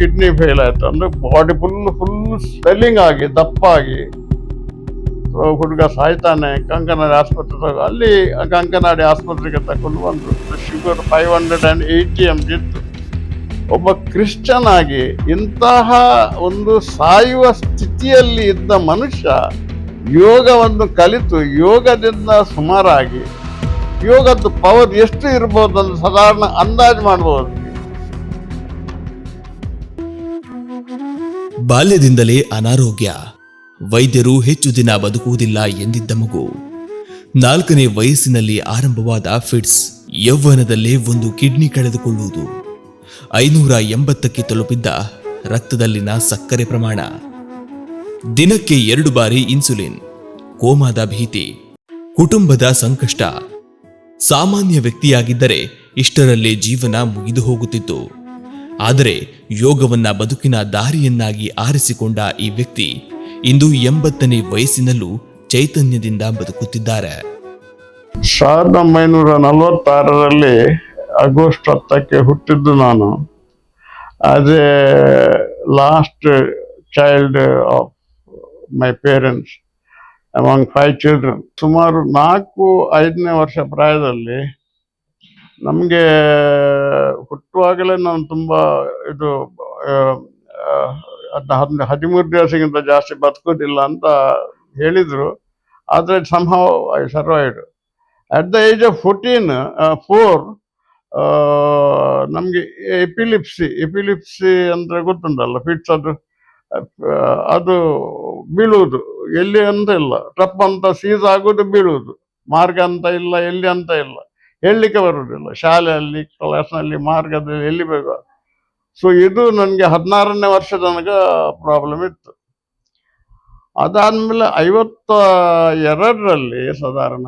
Kidney fail ಆಯ್ತು. ಅಂದ್ರೆ body full swelling ಆಗಿ ದಪ್ಪಾಗಿ ಹುಡುಗ ಸಾಯ್ತಾನೆ. ಕಂಕನಾಡಿ ಆಸ್ಪತ್ರೆ ಅಲ್ಲಿ ಕಂಕನಾಡಿ ಆಸ್ಪತ್ರೆಗೆ ತಕೊಂಡು ಬಂದ್ರು. ಶುಗರ್ 580 mg ಇತ್ತು. ಒಬ್ಬ ಕ್ರಿಶ್ಚಿಯನ್ ಆಗಿ ಇಂತಹ ಒಂದು ಸಾಯುವ ಸ್ಥಿತಿಯಲ್ಲಿ ಇದ್ದ ಮನುಷ್ಯ ಯೋಗವನ್ನು ಕಲಿತು ಯೋಗದಿಂದ ಸುಮಾರಾಗಿ ಯೋಗದ ಪವರ್ ಎಷ್ಟು ಇರ್ಬೋದು ಅಂತ ಸಾಧಾರಣ ಅಂದಾಜು ಮಾಡಬಹುದು. ಬಾಲ್ಯದಿಂದಲೇ ಅನಾರೋಗ್ಯ, ವೈದ್ಯರು ಹೆಚ್ಚು ದಿನ ಬದುಕುವುದಿಲ್ಲ ಎಂದಿದ್ದ ಮಗು 4ನೇ ವಯಸ್ಸಿನಲ್ಲಿ ಆರಂಭವಾದ ಫಿಟ್ಸ್, ಯೌವನದಲ್ಲೇ ಒಂದು ಕಿಡ್ನಿ ಕಳೆದುಕೊಳ್ಳುವುದು, 580ಕ್ಕೆ ತಲುಪಿದ್ದ ರಕ್ತದಲ್ಲಿನ ಸಕ್ಕರೆ ಪ್ರಮಾಣ, ದಿನಕ್ಕೆ 2 ಬಾರಿ ಇನ್ಸುಲಿನ್, ಕೋಮಾದ ಭೀತಿ, ಕುಟುಂಬದ ಸಂಕಷ್ಟ. ಸಾಮಾನ್ಯ ವ್ಯಕ್ತಿಯಾಗಿದ್ದರೆ ಇಷ್ಟರಲ್ಲೇ ಜೀವನ ಮುಗಿದು ಹೋಗುತ್ತಿತ್ತು. ಆದರೆ ಯೋಗವನ್ನ ಬದುಕಿನ ದಾರಿಯನ್ನಾಗಿ ಆರಿಸಿಕೊಂಡ ಈ ವ್ಯಕ್ತಿ ಇಂದು 80ನೇ ವಯಸ್ಸಿನಲ್ಲೂ ಚೈತನ್ಯದಿಂದ ಬದುಕುತ್ತಿದ್ದಾರೆ. 1946ರಲ್ಲಿ ಆಗಸ್ಟ್ 10ಕ್ಕೆ ಹುಟ್ಟಿದ್ದು ನಾನು. As A last child of my parents among 5 children. ಸುಮಾರು 4-5ನೇ ವರ್ಷ ಪ್ರಾಯದಲ್ಲಿ ನಮಗೆ ಹುಟ್ಟುವಾಗಲೇ ನಾನು ತುಂಬ 13 ದಿವಸಕ್ಕಿಂತ ಜಾಸ್ತಿ ಬದುಕೋದಿಲ್ಲ ಅಂತ ಹೇಳಿದರು. ಆದರೆ somehow I survived. At the age of 4 ನಮಗೆ ಎಪಿಲಿಪ್ಸಿ ಅಂದರೆ ಗೊತ್ತುಂಟಲ್ಲ, ಫಿಟ್ಸ್. ಅದು ಬೀಳುವುದು ಎಲ್ಲಿ ಅಂತ ಇಲ್ಲ, ಟಪ್ ಅಂತ ಸೀಸ್ ಆಗೋದು, ಬೀಳುವುದು, ಮಾರ್ಗ ಅಂತ ಇಲ್ಲ, ಎಲ್ಲಿ ಅಂತ ಇಲ್ಲ, ಹೇಳಲಿಕ್ಕೆ ಬರುವುದಿಲ್ಲ. ಶಾಲೆಯಲ್ಲಿ ಕ್ಲಾಸ್ನಲ್ಲಿ ಮಾರ್ಗದಲ್ಲಿ ಎಲ್ಲಿ ಬೇಕು. ಸೊ ಇದು ನನಗೆ 16ನೇ ವರ್ಷ ತನಕ ಪ್ರಾಬ್ಲಮ್ ಇತ್ತು. ಅದಾದ್ಮೇಲೆ 52ರಲ್ಲಿ ಸಾಧಾರಣ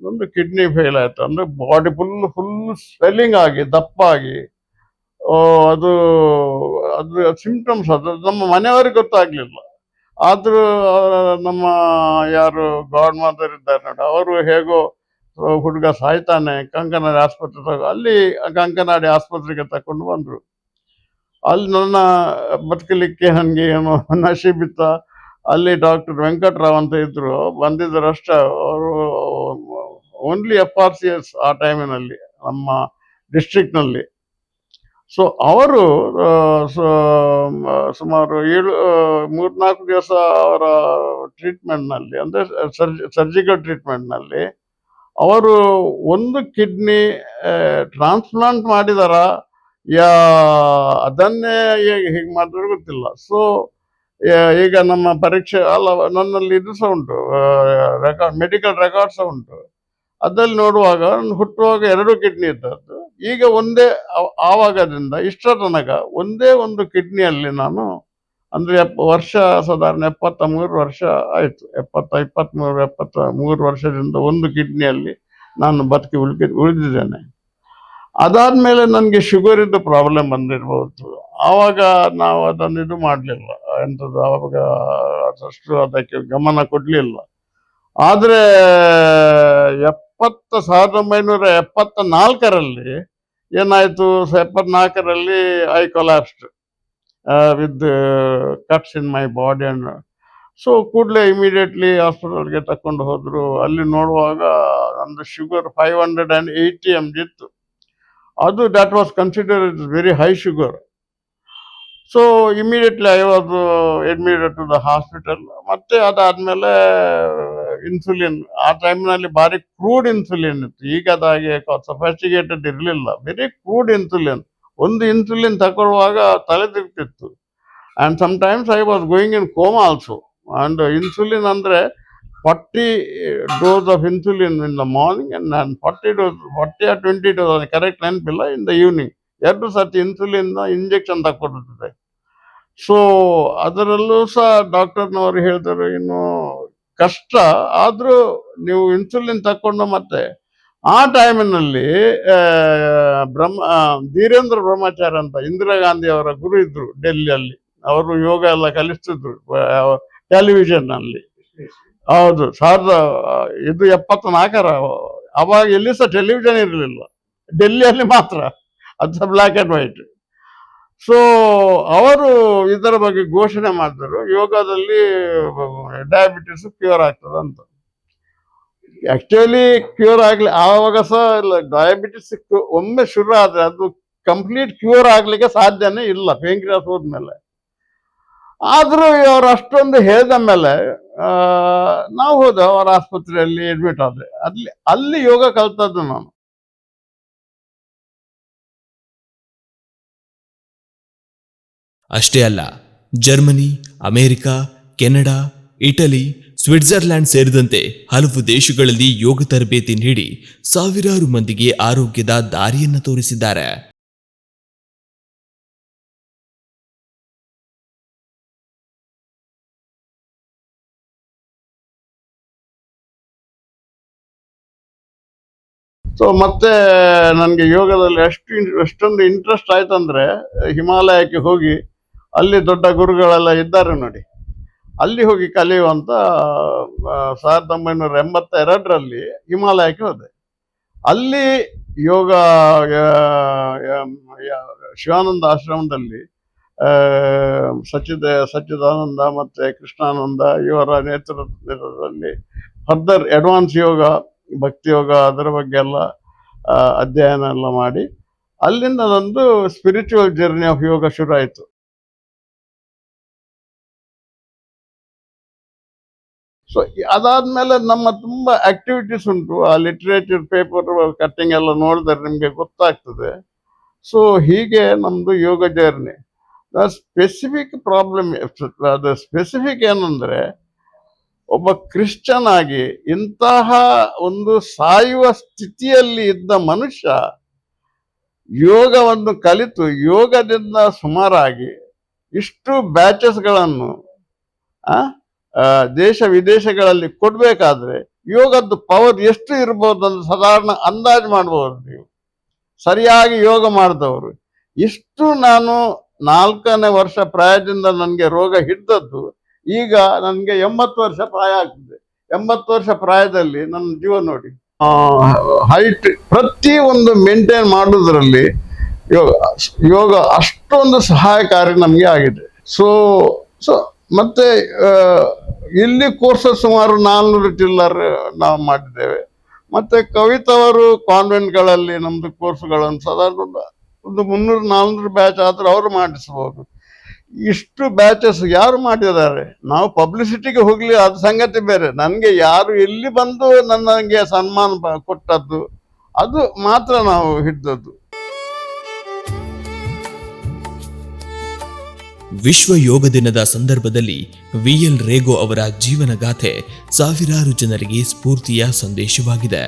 ಒಂದು ಕಿಡ್ನಿ ಫೇಲ್ ಆಯ್ತು. ಅಂದ್ರೆ ಬಾಡಿ ಫುಲ್ ಸ್ವೆಲ್ಲಿಂಗ್ ಆಗಿ ದಪ್ಪಾಗಿ ಅದು ಸಿಂಪ್ಟಮ್ಸ್. ಅದು ನಮ್ಮ ಮನೆಯವರಿಗೆ ಗೊತ್ತಾಗ್ಲಿಲ್ಲ. ಆದ್ರೂ ನಮ್ಮ ಯಾರು ಗಾಡ್ ಮದರ್ ಇದ್ದಾರೆ ನೋಡಿ, ಅವರು ಹೇಗೋ ಹುಡುಗ ಸಾಯ್ತಾನೆ, ಕಂಕನಾಡಿ ಆಸ್ಪತ್ರೆ ಅಲ್ಲಿ ಕಂಕನಾಡಿ ಆಸ್ಪತ್ರೆಗೆ ತಕೊಂಡು ಬಂದ್ರು. ಅಲ್ಲಿ ನನ್ನ ಬದುಕಲಿಕ್ಕೆ ನನಗೆ ಏನು ನಶೀಬಿತ್ತ. ಅಲ್ಲಿ ಡಾಕ್ಟರ್ ವೆಂಕಟರಾವ್ ಅಂತ ಇದ್ರು, ಬಂದಿದ್ದರಷ್ಟ. ಅವರು ಓನ್ಲಿ FRCS ಆ ಟೈಮಿನಲ್ಲಿ ನಮ್ಮ ಡಿಸ್ಟ್ರಿಕ್ಟ್ನಲ್ಲಿ. ಸೊ ಅವರು ಸುಮಾರು 3-4 ದಿವಸ ಅವರ ಟ್ರೀಟ್ಮೆಂಟ್ನಲ್ಲಿ, ಅಂದರೆ ಸರ್ಜಿಕಲ್ ಟ್ರೀಟ್ಮೆಂಟ್ನಲ್ಲಿ ಅವರು ಒಂದು ಕಿಡ್ನಿ ಟ್ರಾನ್ಸ್ಪ್ಲಾಂಟ್ ಮಾಡಿದಾರ ಅದನ್ನೇ ಹೀಗೆ ಮಾಡಿದ್ರೆ ಗೊತ್ತಿಲ್ಲ. ಸೊ ಈಗ ನಮ್ಮ ಪರೀಕ್ಷೆ ಅಲ್ಲ, ನನ್ನಲ್ಲಿ ಇದು ಸಹ ಉಂಟು, ಮೆಡಿಕಲ್ ರೆಕಾರ್ಡ್ ಸಹ ಉಂಟು. ಅದ್ರಲ್ಲಿ ನೋಡುವಾಗ ಹುಟ್ಟುವಾಗ 2 ಕಿಡ್ನಿ ಇದ್ದದ್ದು. ಈಗ ಒಂದೇ, ಆವಾಗದಿಂದ ಇಷ್ಟರ ತನಕ ಒಂದೇ ಒಂದು ಕಿಡ್ನಿಯಲ್ಲಿ ನಾನು, ಅಂದರೆ ವರ್ಷ ಸಾಧಾರಣ 73 ವರ್ಷ ಆಯಿತು. 23 ವರ್ಷದಿಂದ ಒಂದು ಕಿಡ್ನಿಯಲ್ಲಿ ನಾನು ಬದುಕಿ ಉಳಿದಿದ್ದೇನೆ. ಅದಾದ್ಮೇಲೆ ನನಗೆ ಶುಗರ್ ಇದ್ದು ಪ್ರಾಬ್ಲಮ್ ಬಂದಿರ್ಬೋದು. ಆವಾಗ ನಾವು ಅದನ್ನು ಇದು ಮಾಡಲಿಲ್ಲ, ಎಂಥದ್ದು ಆವಾಗ ಅಷ್ಟು ಅದಕ್ಕೆ ಗಮನ ಕೊಡಲಿಲ್ಲ. ಆದರೆ 1974ರಲ್ಲಿ ಏನಾಯಿತು, 74ರಲ್ಲಿ I collapsed with cuts in my body. And so ಕೂಡಲೇ ಇಮಿಡಿಯೇಟ್ಲಿ ಹಾಸ್ಪಿಟಲ್ಗೆ ತಕೊಂಡು ಹೋದರು. ಅಲ್ಲಿ ನೋಡುವಾಗ ನಂದು ಶುಗರ್ 580 mg ಇತ್ತು. ಅದು that was considered very high sugar. So immediately I was admitted to the hospital. ಮತ್ತೆ ಅದಾದ್ಮೇಲೆ ಇನ್ಸುಲಿನ್, ಆ ಟೈಮ್ನಲ್ಲಿ ಭಾರಿ ಕ್ರೂಡ್ ಇನ್ಸುಲಿನ್ ಇತ್ತು. ಈಗ ಅದಾಗೆ ಸಫಿಸ್ಟಿಕೇಟೆಡ್ ಇರಲಿಲ್ಲ, ವೆರಿ ಕ್ರೂಡ್ ಇನ್ಸುಲಿನ್. ಒಂದು ಇನ್ಸುಲಿನ್ ತಗೊಳ್ಳುವಾಗ ತಲೆ ತಿರ್ತಿತ್ತು. And sometimes I was going in coma also. And insulin ಅಂದರೆ 40 dose of insulin in the morning and 40 or 20 dose, correct ನೆನಪಿಲ್ಲ, ಇನ್ ದ ಈವ್ನಿಂಗ್ 2 ಸರ್ತಿ ಇನ್ಸುಲಿನ್ ಇಂಜೆಕ್ಷನ್ ತಗೊಳ್ತಿದ್ದೆ. ಸೊ ಅದರಲ್ಲೂ ಸಹ ಡಾಕ್ಟರ್ನವರು ಹೇಳ್ತಾರೆ, ಇನ್ನು ಕಷ್ಟ, ಆದರೂ ನೀವು ಇನ್ಸುಲಿನ್ ತಕೊಂಡು. ಮತ್ತೆ ಆ ಟೈಮಿನಲ್ಲಿ ಧೀರೇಂದ್ರ ಬ್ರಹ್ಮಚಾರಿ ಅಂತ ಇಂದಿರಾ ಗಾಂಧಿ ಅವರ ಗುರು ಇದ್ರು ಡೆಲ್ಲಿಯಲ್ಲಿ. ಅವರು ಯೋಗ ಎಲ್ಲ ಕಲಿಸ್ತಿದ್ರು ಟೆಲಿವಿಷನ್ನಲ್ಲಿ. ಹೌದು, 74 ಅವಾಗ ಎಲ್ಲಿ ಸಹ ಟೆಲಿವಿಷನ್ ಇರಲಿಲ್ಲ, ಡೆಲ್ಲಿಯಲ್ಲಿ ಮಾತ್ರ, ಅದು ಸಹ ಬ್ಲ್ಯಾಕ್ ಆ್ಯಂಡ್ ವೈಟ್. ಸೊ ಅವರು ಇದರ ಬಗ್ಗೆ ಘೋಷಣೆ ಮಾಡಿದ್ರು, ಯೋಗದಲ್ಲಿ ಡಯಾಬಿಟಿಸ್ ಕ್ಯೂರ್ ಆಗ್ತದೆ ಅಂತ. ಆಕ್ಚುಲಿ ಕ್ಯೂರ್ ಆಗ್ಲಿ ಆವಾಗ ಸಹ ಇಲ್ಲ, ಡಯಾಬಿಟಿಸ್ ಒಮ್ಮೆ ಶುರು ಆದ್ರೆ ಅದು ಕಂಪ್ಲೀಟ್ ಕ್ಯೂರ್ ಆಗ್ಲಿಕ್ಕೆ ಸಾಧ್ಯನೇ ಇಲ್ಲ ಪೇಂಕ್ರಿಯಾಸ್ ಹೋದ್ಮೇಲೆ. ಆದ್ರೂ ಅವ್ರು ಅಷ್ಟೊಂದು ಹೇಳಿದ ಮೇಲೆ ನಾವು ಹೋದ ಅವರ ಆಸ್ಪತ್ರೆಯಲ್ಲಿ ಅಡ್ಮಿಟ್ ಆದ್ರೆ, ಅಲ್ಲಿ ಯೋಗ ಕಲ್ತದ್ದು ನಾನು. ಅಷ್ಟೇ ಅಲ್ಲ, Germany, America, Canada, Italy, Switzerland ಸೇರಿದಂತೆ ಹಲವು ದೇಶಗಳಲ್ಲಿ ಯೋಗ ತರಬೇತಿ ನೀಡಿ ಸಾವಿರಾರು ಮಂದಿಗೆ ಆರೋಗ್ಯದ ದಾರಿಯನ್ನು ತೋರಿಸಿದ್ದಾರೆ. ಸೊ ಮತ್ತೆ ನನಗೆ ಯೋಗದಲ್ಲಿ ಎಷ್ಟೊಂದು ಇಂಟ್ರೆಸ್ಟ್ ಆಯ್ತಂದ್ರೆ, ಹಿಮಾಲಯಕ್ಕೆ ಹೋಗಿ ಅಲ್ಲಿ ದೊಡ್ಡ ಗುರುಗಳೆಲ್ಲ ಇದ್ದಾರೆ ನೋಡಿ, ಅಲ್ಲಿ ಹೋಗಿ ಕಲಿಯುವಂತ 1982ರಲ್ಲಿ ಹಿಮಾಲಯಕ್ಕೆ ಹೋದೆ. ಅಲ್ಲಿ ಯೋಗ ಶಿವಾನಂದ ಆಶ್ರಮದಲ್ಲಿ ಸಚ್ಚಿದಾನಂದ ಮತ್ತೆ ಕೃಷ್ಣಾನಂದ ಇವರ ನೇತೃತ್ವದಲ್ಲಿ ಫರ್ದರ್ ಅಡ್ವಾನ್ಸ್ ಯೋಗ, ಭಕ್ತಿ ಯೋಗ ಅದರ ಬಗ್ಗೆ ಎಲ್ಲ ಅಧ್ಯಯನ ಎಲ್ಲ ಮಾಡಿ ಅಲ್ಲಿಂದ ನಂದು ಸ್ಪಿರಿಚುವಲ್ ಜರ್ನಿ ಆಫ್ ಯೋಗ ಶುರು ಆಯಿತು. ಸೊ ಅದಾದ್ಮೇಲೆ ನಮ್ಮ ತುಂಬಾ ಆಕ್ಟಿವಿಟೀಸ್ ಉಂಟು. ಆ ಲಿಟ್ರೇಚರ್ ಪೇಪರ್ ಕಟ್ಟಿಂಗ್ ಎಲ್ಲ ನೋಡಿದ್ರೆ ನಿಮ್ಗೆ ಗೊತ್ತಾಗ್ತದೆ. ಸೊ ಹೀಗೆ ನಮ್ದು ಯೋಗ ಜರ್ನಿ. ಸ್ಪೆಸಿಫಿಕ್ ಪ್ರಾಬ್ಲಮ್, ಅದು ಸ್ಪೆಸಿಫಿಕ್ ಏನಂದ್ರೆ, ಒಬ್ಬ ಕ್ರಿಶ್ಚಿಯನ್ ಆಗಿ ಇಂತಹ ಒಂದು ಸಾಯುವ ಸ್ಥಿತಿಯಲ್ಲಿ ಇದ್ದ ಮನುಷ್ಯ ಯೋಗವನ್ನು ಕಲಿತು ಯೋಗದಿಂದ ಸುಮಾರಾಗಿ ಇಷ್ಟು ಬ್ಯಾಚಸ್ಗಳನ್ನು ದೇಶ ವಿದೇಶಗಳಲ್ಲಿ ಕೊಡ್ಬೇಕಾದ್ರೆ ಯೋಗದ್ದು ಪವರ್ ಎಷ್ಟು ಇರ್ಬೋದು ಅಂತ ಸಾಧಾರಣ ಅಂದಾಜು ಮಾಡ್ಬೋದು ನೀವು, ಸರಿಯಾಗಿ ಯೋಗ ಮಾಡಿದವರು. ಇಷ್ಟು ನಾನು 4ನೇ ವರ್ಷ ಪ್ರಾಯದಿಂದ ನನಗೆ ರೋಗ ಹಿಡಿದದ್ದು, ಈಗ ನನಗೆ 80 ವರ್ಷ ಪ್ರಾಯ ಆಗ್ತದೆ. 80 ವರ್ಷ ಪ್ರಾಯದಲ್ಲಿ ನನ್ನ ಜೀವ ನೋಡಿ, ಹೈಟ್ ಪ್ರತಿ ಒಂದು ಮೇಂಟೈನ್ ಮಾಡೋದ್ರಲ್ಲಿ ಯೋಗ ಅಷ್ಟೊಂದು ಸಹಾಯಕಾರಿ ನಮಗೆ ಆಗಿದೆ. ಸೊ ಮತ್ತೆ ಇಲ್ಲಿ ಕೋರ್ಸಸ್ ಸುಮಾರು 400 ಚಿಲ್ಲರ್ ನಾವು ಮಾಡಿದ್ದೇವೆ. ಮತ್ತೆ ಕವಿತವರು ಕಾನ್ವೆಂಟ್ಗಳಲ್ಲಿ ನಮ್ದು ಕೋರ್ಸ್ಗಳನ್ನು ಸಾಧಾರಣ ಒಂದು 300-400 ಬ್ಯಾಚ್ ಆದ್ರೆ ಅವರು ಮಾಡಿಸಬಹುದು. ಇಷ್ಟು ಬ್ಯಾಚಸ್ ಯಾರು ಮಾಡಿದ್ದಾರೆ? ನಾವು ಪಬ್ಲಿಸಿಟಿಗೆ ಹೋಗ್ಲಿ, ಅದು ಸಂಗತಿ ಬೇರೆ. ನನಗೆ ಯಾರು ಎಲ್ಲಿ ಬಂದು ನನಗೆ ಸನ್ಮಾನ ಕೊಟ್ಟದ್ದು ಅದು ಮಾತ್ರ ನಾವು ಹಿಡಿದದ್ದು. ವಿಶ್ವ ಯೋಗ ದಿನದ ಸಂದರ್ಭದಲ್ಲಿ VL ರೇಗೋ ಅವರ ಜೀವನಗಾಥೆ ಸಾವಿರಾರು ಜನರಿಗೆ ಸ್ಫೂರ್ತಿಯ ಸಂದೇಶವಾಗಿದೆ.